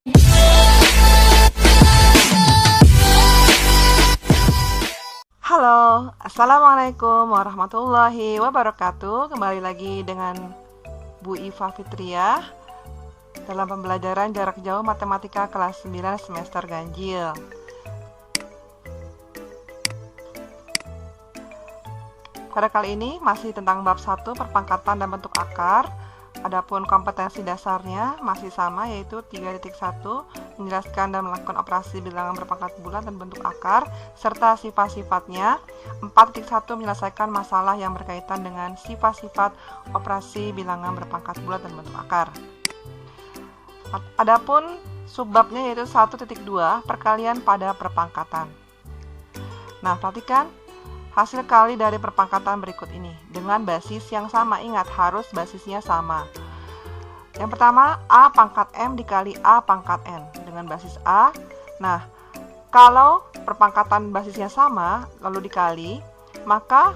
Halo, Assalamualaikum warahmatullahi wabarakatuh. Kembali lagi dengan Bu Iva Fitriah dalam pembelajaran jarak jauh matematika kelas 9 semester ganjil. Pada kali ini masih tentang bab 1 perpangkatan dan bentuk akar. Adapun kompetensi dasarnya masih sama, yaitu 3.1 menjelaskan dan melakukan operasi bilangan berpangkat bulat dan bentuk akar serta sifat-sifatnya. 4.1 menyelesaikan masalah yang berkaitan dengan sifat-sifat operasi bilangan berpangkat bulat dan bentuk akar. Adapun subbabnya yaitu 1.2 perkalian pada perpangkatan. Nah, perhatikan hasil kali dari perpangkatan berikut ini dengan basis yang sama. Ingat, harus basisnya sama. Yang pertama, A pangkat M dikali A pangkat N dengan basis A. Nah, kalau perpangkatan basisnya sama lalu dikali, maka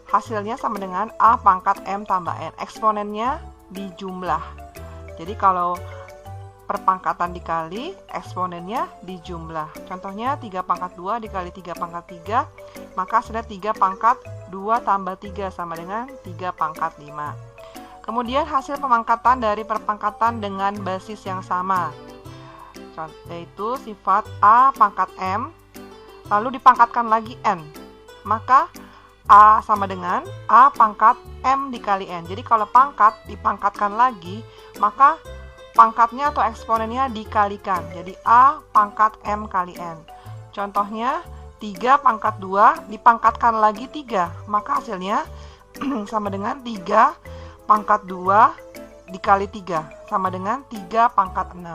hasilnya sama dengan A pangkat M tambah N. Eksponennya dijumlah. Jadi kalau perpangkatan dikali, eksponennya dijumlah. Contohnya 3 pangkat 2 dikali 3 pangkat 3, maka hasilnya 3 pangkat 2 tambah 3 sama dengan 3 pangkat 5. Kemudian hasil pemangkatan dari perpangkatan dengan basis yang sama, yaitu sifat A pangkat M, lalu dipangkatkan lagi N. Maka A sama dengan A pangkat M dikali N. Jadi kalau pangkat dipangkatkan lagi, maka pangkatnya atau eksponennya dikalikan. Jadi A pangkat M kali N. Contohnya 3 pangkat 2 dipangkatkan lagi 3. Maka hasilnya sama dengan 3 pangkat 2 dikali 3. Sama dengan 3 pangkat 6.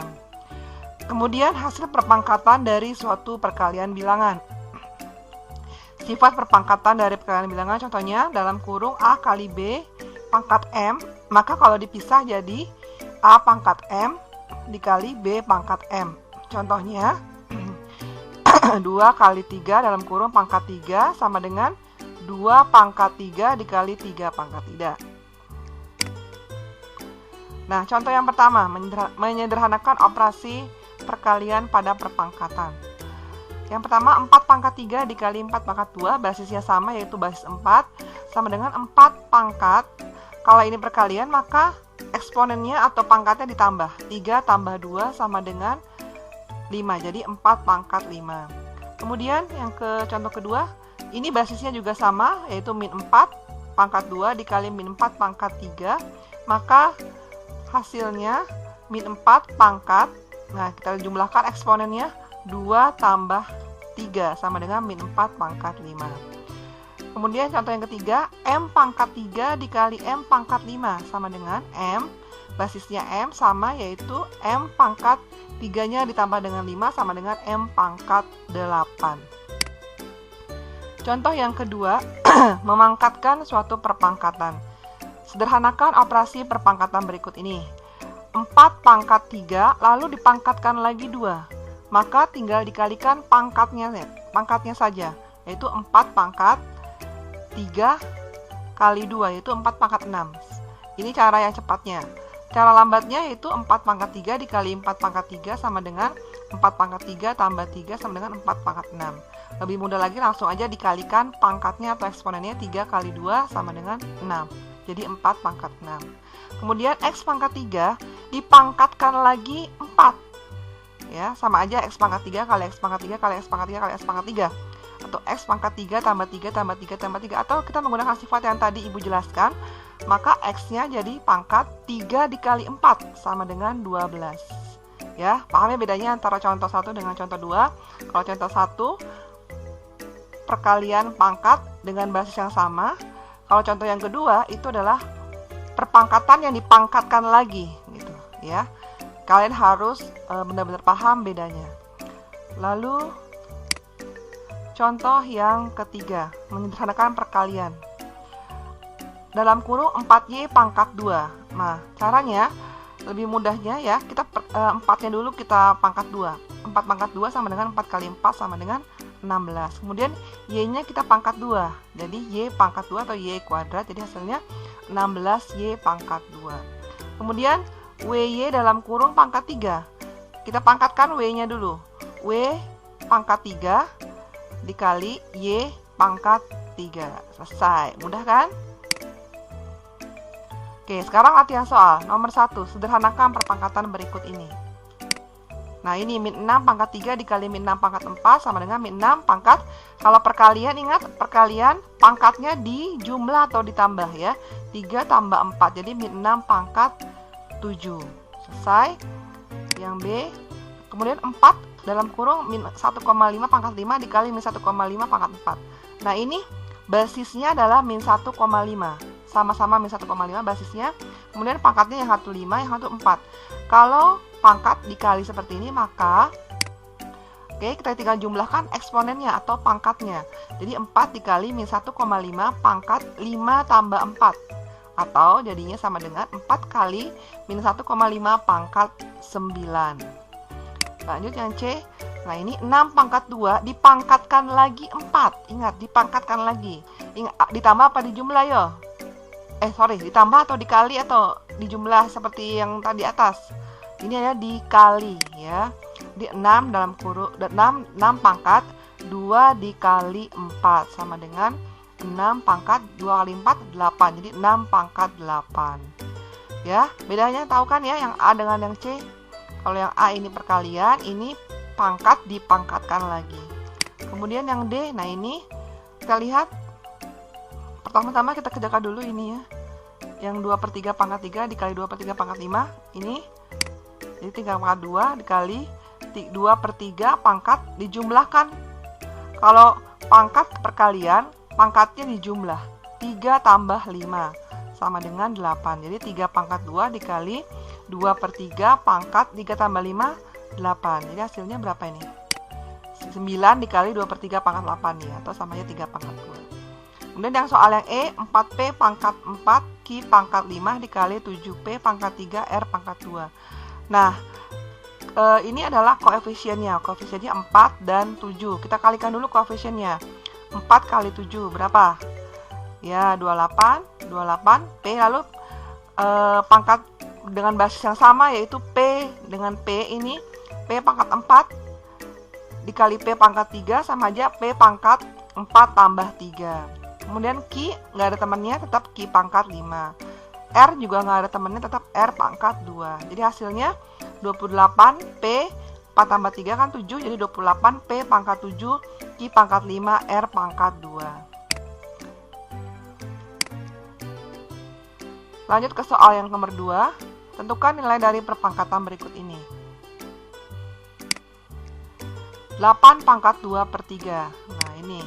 Kemudian hasil perpangkatan dari suatu perkalian bilangan. Sifat perpangkatan dari perkalian bilangan contohnya dalam kurung A kali B pangkat M. Maka kalau dipisah jadi A pangkat M dikali B pangkat M. Contohnya 2 kali 3 dalam kurung pangkat 3 sama dengan 2 pangkat 3 dikali 3 pangkat 3. Nah, contoh yang pertama, menyederhanakan operasi perkalian pada perpangkatan. Yang pertama, 4 pangkat 3 dikali 4 pangkat 2, basisnya sama yaitu basis 4, sama dengan 4 pangkat. Kalau ini perkalian, maka eksponennya atau pangkatnya ditambah. 3 tambah 2 sama dengan 5. Jadi 4 pangkat 5. Kemudian yang contoh kedua, ini basisnya juga sama, yaitu min 4 pangkat 2 dikali min 4 pangkat 3. Maka hasilnya min 4 pangkat, nah kita jumlahkan eksponennya 2 tambah 3 sama dengan min 4 pangkat 5. Kemudian contoh yang ketiga, M pangkat 3 dikali M pangkat 5 sama dengan M, basisnya M sama yaitu M pangkat 3-nya ditambah dengan 5 sama dengan M pangkat 8. Contoh yang kedua, memangkatkan suatu perpangkatan. Sederhanakan operasi perpangkatan berikut ini. 4 pangkat 3 lalu dipangkatkan lagi 2. Maka tinggal dikalikan pangkatnya saja, yaitu 4 pangkat 3 kali 2 yaitu 4 pangkat 6. Ini cara yang cepatnya. Cara lambatnya yaitu 4 pangkat 3 dikali 4 pangkat 3 sama dengan 4 pangkat 3 tambah 3 sama dengan 4 pangkat 6. Lebih mudah lagi, langsung aja dikalikan pangkatnya atau eksponennya 3 kali 2 sama dengan 6. Jadi 4 pangkat 6. Kemudian X pangkat 3 dipangkatkan lagi 4. Ya, sama aja X pangkat 3 kali X pangkat 3 kali X pangkat 3 kali X pangkat 3. Atau X pangkat 3 tambah 3 tambah 3 tambah 3, atau kita menggunakan sifat yang tadi Ibu jelaskan, maka X-nya jadi pangkat 3 dikali 4 sama dengan 12. Ya, pahami bedanya antara contoh 1 dengan contoh 2. Kalau contoh 1 perkalian pangkat dengan basis yang sama. Kalau contoh yang kedua itu adalah perpangkatan yang dipangkatkan lagi gitu, ya. Kalian harus benar-benar paham bedanya. Lalu contoh yang ketiga, menyederhanakan perkalian. Dalam kurung 4Y pangkat 2. Nah, caranya lebih mudahnya ya, kita 4-nya dulu kita pangkat 2. 4 pangkat 2 sama dengan 4 kali 4 sama dengan 16. Kemudian Y-nya kita pangkat 2. Jadi Y pangkat 2 atau Y kuadrat. Jadi hasilnya 16Y pangkat 2. Kemudian WY dalam kurung pangkat 3. Kita pangkatkan W-nya dulu. W pangkat 3 dikali Y pangkat 3. Selesai. Mudah kan? Oke, sekarang latihan soal. Nomor 1, sederhanakan perpangkatan berikut ini. Nah, ini min 6 pangkat 3 dikali min 6 pangkat 4 sama dengan min 6 pangkat. Kalau perkalian, ingat perkalian pangkatnya dijumlah atau ditambah ya. 3 tambah 4, jadi min 6 pangkat 7. Selesai. Yang B. Kemudian 4 dalam kurung min 1,5 pangkat 5 dikali min 1,5 pangkat 4. Nah, ini basisnya adalah min 1,5. Sama-sama min 1,5 basisnya. Kemudian pangkatnya yang satu 5, yang satu 4. Kalau pangkat dikali seperti ini, maka kita tinggal jumlahkan eksponennya atau pangkatnya. Jadi 4 dikali min 1,5 pangkat 5 tambah 4. Atau jadinya sama dengan 4 kali min 1,5 pangkat 9. Lanjut yang C. Nah, ini 6 pangkat 2 dipangkatkan lagi 4. Ingat, dipangkatkan lagi. Ditambah apa dijumlah ya? Ditambah atau dikali atau dijumlah seperti yang tadi atas. Ini ada dikali ya. Di 6 dalam kurung 6 pangkat 2 dikali 4 sama dengan 6 pangkat 2 kali 4 8. Jadi 6 pangkat 8. Ya, bedanya tahu kan ya yang A dengan yang C? Kalau yang A ini perkalian, ini pangkat dipangkatkan lagi. Kemudian yang D, nah ini kita lihat. Pertama-tama kita kerjakan dulu ini ya. Yang 2/3 pangkat 3 dikali 2/3 pangkat 5. Ini. Jadi 3 pangkat 2 dikali 2/3 pangkat dijumlahkan. Kalau pangkat perkalian, pangkatnya dijumlah. 3 tambah 5 sama dengan 8. Jadi 3 pangkat 2 dikali 2/3 pangkat 3 tambah 5, 8. Jadi hasilnya berapa ini? 9 dikali 2/3 pangkat 8 ya. Atau sama aja 3 pangkat 2. Kemudian yang soal yang E, 4P pangkat 4, Q pangkat 5 dikali 7P pangkat 3, R pangkat 2. Nah, ini adalah koefisiennya. Koefisiennya 4 dan 7. Kita kalikan dulu koefisiennya. 4 kali 7 berapa? Ya, 28. 28. P lalu pangkat dengan basis yang sama yaitu P dengan P ini. P pangkat 4 dikali P pangkat 3 sama aja P pangkat 4 tambah 3. Kemudian Q nggak ada temannya, tetap Q pangkat 5. R juga nggak ada temannya, tetap R pangkat 2. Jadi hasilnya 28 P 4 tambah 3 kan 7. Jadi 28 P pangkat 7 Q pangkat 5 R pangkat 2. Lanjut ke soal yang nomor 2. Tentukan nilai dari perpangkatan berikut ini. 8 pangkat 2/3. Nah, ini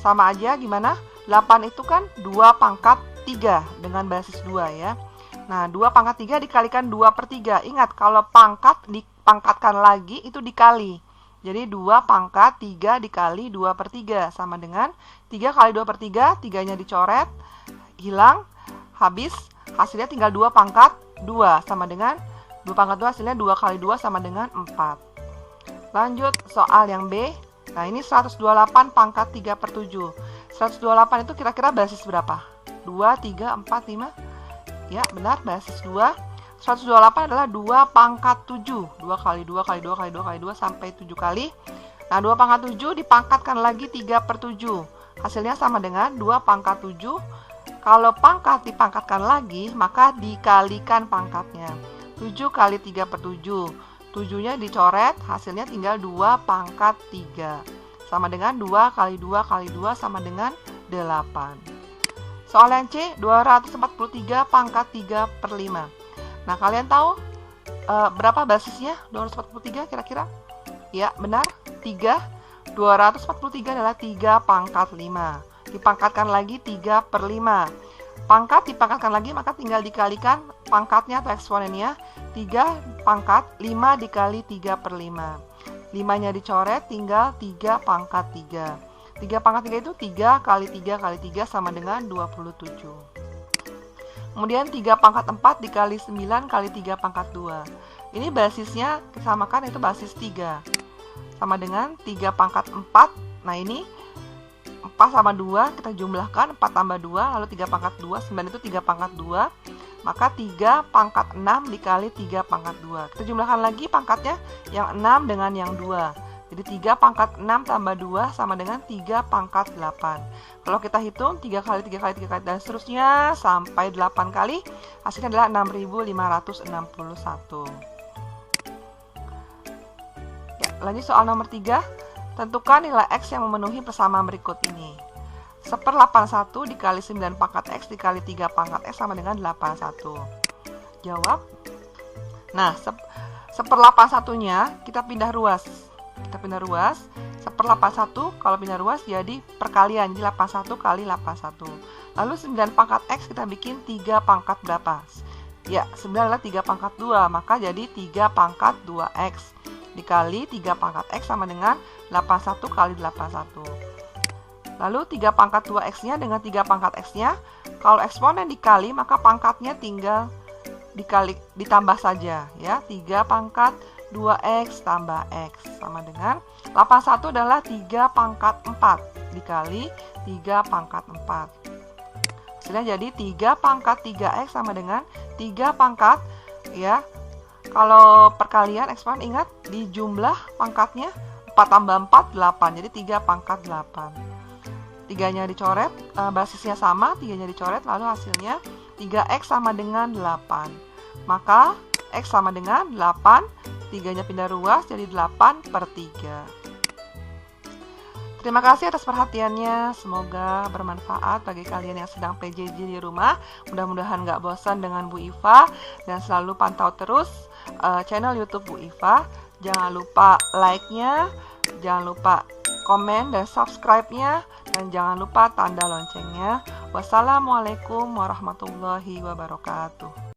sama aja gimana? 8 itu kan 2 pangkat 3 dengan basis 2 ya. Nah, 2 pangkat 3 dikalikan 2/3. Ingat, kalau pangkat dipangkatkan lagi itu dikali. Jadi 2 pangkat 3 dikali 2/3 sama dengan 3 kali 2/3, 3-nya dicoret, hilang, habis, hasilnya tinggal 2 pangkat 2 sama dengan 2 pangkat 2 hasilnya 2 kali 2 sama dengan 4. Lanjut soal yang B. Nah, ini 128 pangkat 3/7. 128 itu kira-kira basis berapa? 2, 3, 4, 5? Ya, benar, basis 2. 128 adalah 2 pangkat 7. 2 kali 2 kali 2 kali 2 kali 2 sampai 7 kali. Nah, 2 pangkat 7 dipangkatkan lagi 3/7. Hasilnya sama dengan 2 pangkat 7. Kalau pangkat dipangkatkan lagi, maka dikalikan pangkatnya. 7 kali 3/7. 7-nya dicoret, hasilnya tinggal 2 pangkat 3. Sama dengan 2 kali 2 kali 2 sama dengan 8. Soal yang C, 243 pangkat 3/5. Nah, kalian tahu berapa basisnya 243 kira-kira? Ya, benar, 3. 243 adalah 3 pangkat 5. Dipangkatkan lagi 3/5. Pangkat dipangkatkan lagi, maka tinggal dikalikan pangkatnya atau eksponennya. 3 pangkat 5 dikali 3/5. 5-nya dicoret, tinggal 3 pangkat 3. 3 pangkat 3 itu 3 kali 3 kali 3 sama dengan 27. Kemudian 3 pangkat 4 dikali 9 kali 3 pangkat 2. Ini basisnya disamakan, itu basis 3. Sama dengan 3 pangkat 4. Nah, ini 4 sama 2 kita jumlahkan, 4 tambah 2, lalu 3 pangkat 2, 9 itu 3 pangkat 2. maka 3 pangkat 6 dikali 3 pangkat 2. Kita jumlahkan lagi pangkatnya, yang 6 dengan yang 2. Jadi 3 pangkat 6 tambah 2 sama dengan 3 pangkat 8. Kalau kita hitung 3 kali 3 kali 3 kali dan seterusnya sampai 8 kali, hasilnya adalah 6561. Ya, lanjut soal nomor 3. Tentukan nilai X yang memenuhi persamaan berikut ini. 1/81 dikali 9 pangkat X dikali 3 pangkat X sama dengan 81. Jawab. Nah, 1/81-nya kita pindah ruas. 1/81 kalau pindah ruas jadi perkalian, jadi 81 kali 81. Lalu 9 pangkat X kita bikin 3 pangkat berapa? Ya, 9 adalah 3 pangkat 2, maka jadi 3 pangkat 2X dikali 3 pangkat X sama dengan 81 kali 81. Lalu 3 pangkat 2X-nya dengan 3 pangkat X-nya, kalau eksponen dikali maka pangkatnya tinggal ditambah saja ya. 3 pangkat 2X tambah X sama dengan 81 adalah 3 pangkat 4 dikali 3 pangkat 4. Hasilnya jadi 3 pangkat 3X sama dengan 3 pangkat ya. Kalau perkalian eksponen ingat di jumlah pangkatnya 4 tambah 4 8, jadi 3 pangkat 8. 3-nya dicoret, basisnya sama, 3-nya dicoret, lalu hasilnya 3X sama dengan 8. Maka X sama dengan 8, 3-nya pindah ruas, jadi 8/3. Terima kasih atas perhatiannya, semoga bermanfaat bagi kalian yang sedang PJJ di rumah. Mudah-mudahan gak bosan dengan Bu Iva, dan selalu pantau terus channel YouTube Bu Iva. Jangan lupa like-nya, jangan lupa komen dan subscribe-nya, dan jangan lupa tanda loncengnya. Wassalamualaikum warahmatullahi wabarakatuh.